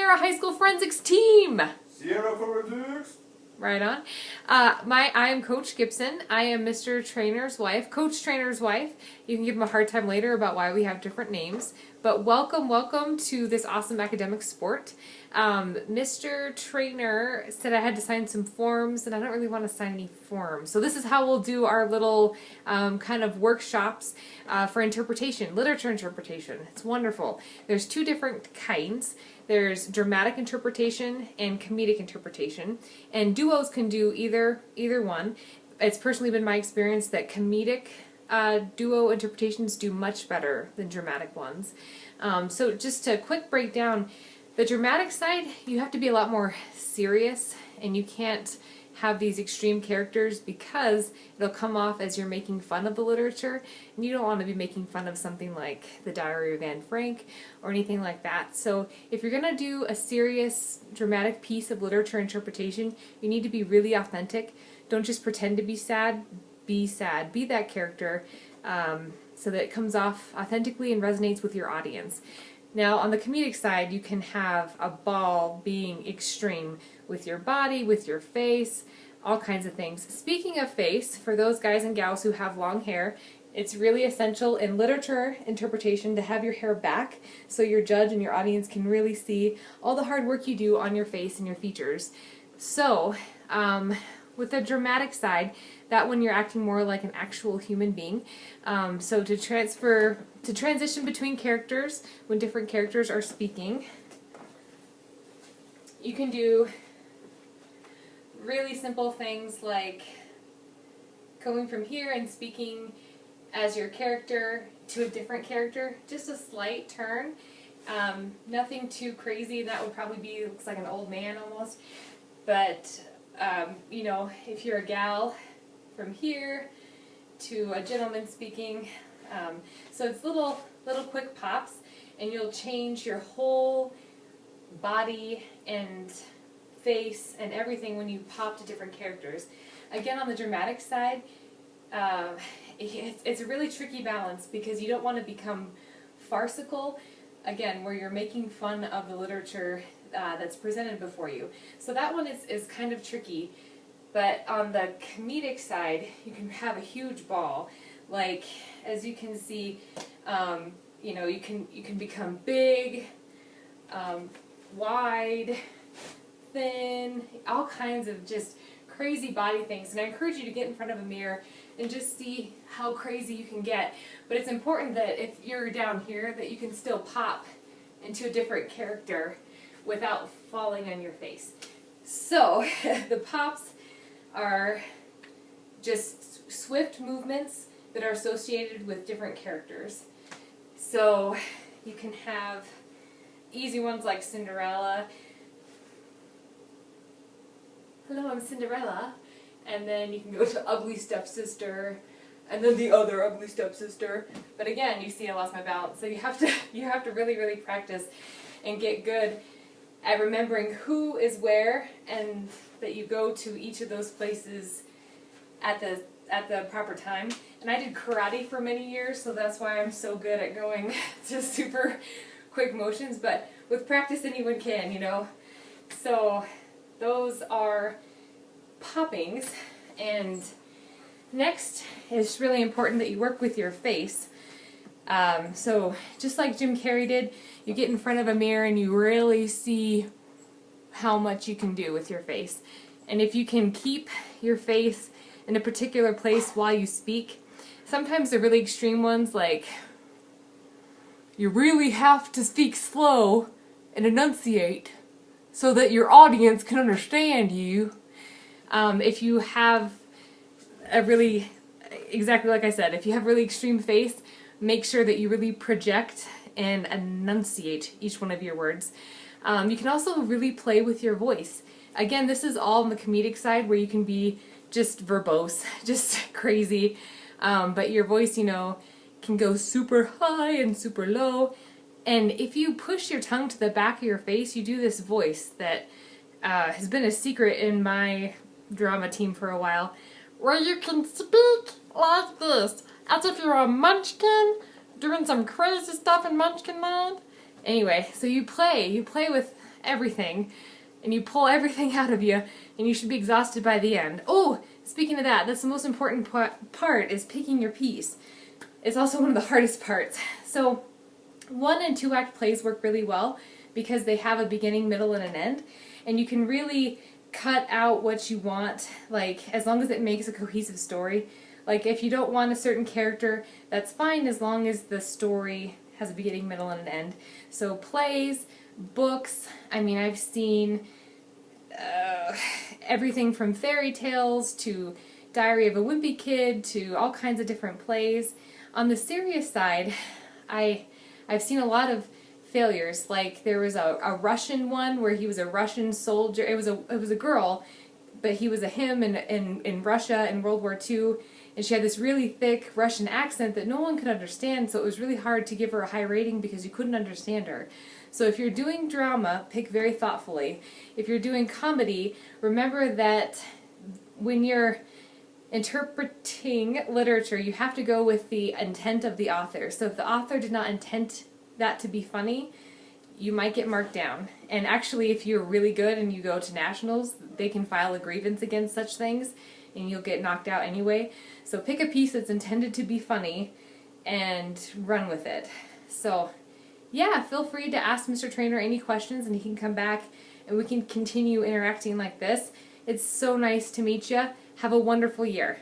Sierra High School Forensics team. Sierra Forensics. Right on. I am Coach Gibson. I am Mr. Trainer's wife, Coach Trainer's wife. You can give him a hard time later about why we have different names. But welcome to this awesome academic sport. Mr. Trainer said I had to sign some forms, and I don't really want to sign any forms. So this is how we'll do our little kind of workshops for interpretation, literature interpretation. It's wonderful. There's two different kinds. There's dramatic interpretation and comedic interpretation, and duos can do either one. It's personally been my experience that comedic duo interpretations do much better than dramatic ones. So just a quick breakdown, the dramatic side, you have to be a lot more serious, and you can't have these extreme characters because it'll come off as you're making fun of the literature, and you don't want to be making fun of something like The Diary of Anne Frank or anything like that. So if you're going to do a serious dramatic piece of literature interpretation, you need to be really authentic. Don't just pretend to be sad. Be sad. Be that character so that it comes off authentically and resonates with your audience. Now, on the comedic side, you can have a ball being extreme with your body, with your face, all kinds of things. Speaking of face, for those guys and gals who have long hair, it's really essential in literature interpretation to have your hair back so your judge and your audience can really see all the hard work you do on your face and your features. So, with the dramatic side, that when you're acting more like an actual human being. So to transition between characters, when different characters are speaking, you can do really simple things like going from here and speaking as your character to a different character, just a slight turn. Nothing too crazy. That would probably be, looks like an old man almost, but you know, if you're a gal, from here to a gentleman speaking. So it's little quick pops, and you'll change your whole body and face and everything when you pop to different characters. Again, on the dramatic side, it's a really tricky balance because you don't want to become farcical, again, where you're making fun of the literature that's presented before you. So that one is kind of tricky. But on the comedic side, you can have a huge ball. Like, as you can see, you know, you can become big, wide, thin, all kinds of just crazy body things. And I encourage you to get in front of a mirror and just see how crazy you can get. But it's important that if you're down here, that you can still pop into a different character without falling on your face. So, the pops are just swift movements that are associated with different characters. So you can have easy ones like Cinderella. Hello, I'm Cinderella. And then you can go to Ugly Stepsister, and then the other Ugly Stepsister. But again, you see I lost my balance. So you have to really practice and get good at remembering who is where, and that you go to each of those places at the proper time. And I did karate for many years, so that's why I'm so good at going to super quick motions. But with practice, anyone can, you know. So those are poppings. And next, it's really important that you work with your face. So just like Jim Carrey did, you get in front of a mirror and you really see how much you can do with your face. And if you can keep your face in a particular place while you speak, sometimes the really extreme ones, like you really have to speak slow and enunciate so that your audience can understand you. If you have a really, exactly like I said, if you have really extreme face, make sure that you really project and enunciate each one of your words. You can also really play with your voice. Again, this is all on the comedic side where you can be just verbose, just crazy. But your voice, you know, can go super high and super low. And if you push your tongue to the back of your face, you do this voice that has been a secret in my drama team for a while, where you can speak like this, as if you're a munchkin doing some crazy stuff in Munchkin Land. Anyway, so you play with everything, and you pull everything out of you, and you should be exhausted by the end. Oh, speaking of that, that's the most important part is picking your piece. It's also one of the hardest parts. So 1 and 2 act plays work really well because they have a beginning, middle, and an end, and you can really cut out what you want, like as long as it makes a cohesive story. Like if you don't want a certain character, that's fine as long as the story has a beginning, middle, and an end. So plays, books, I mean, I've seen everything from fairy tales to Diary of a Wimpy Kid to all kinds of different plays. On the serious side, I've seen a lot of failures. Like there was a Russian one where he was a Russian soldier. It was a girl, but he was a him in Russia in World War II, and she had this really thick Russian accent that no one could understand, so it was really hard to give her a high rating because you couldn't understand her. So if you're doing drama, pick very thoughtfully. If you're doing comedy, remember that when you're interpreting literature, you have to go with the intent of the author. So if the author did not intend that to be funny, you might get marked down. And actually, if you're really good and you go to nationals, they can file a grievance against such things and you'll get knocked out anyway. So pick a piece that's intended to be funny and run with it. So yeah, feel free to ask Mr. Trainer any questions and he can come back and we can continue interacting like this. It's so nice to meet you. Have a wonderful year.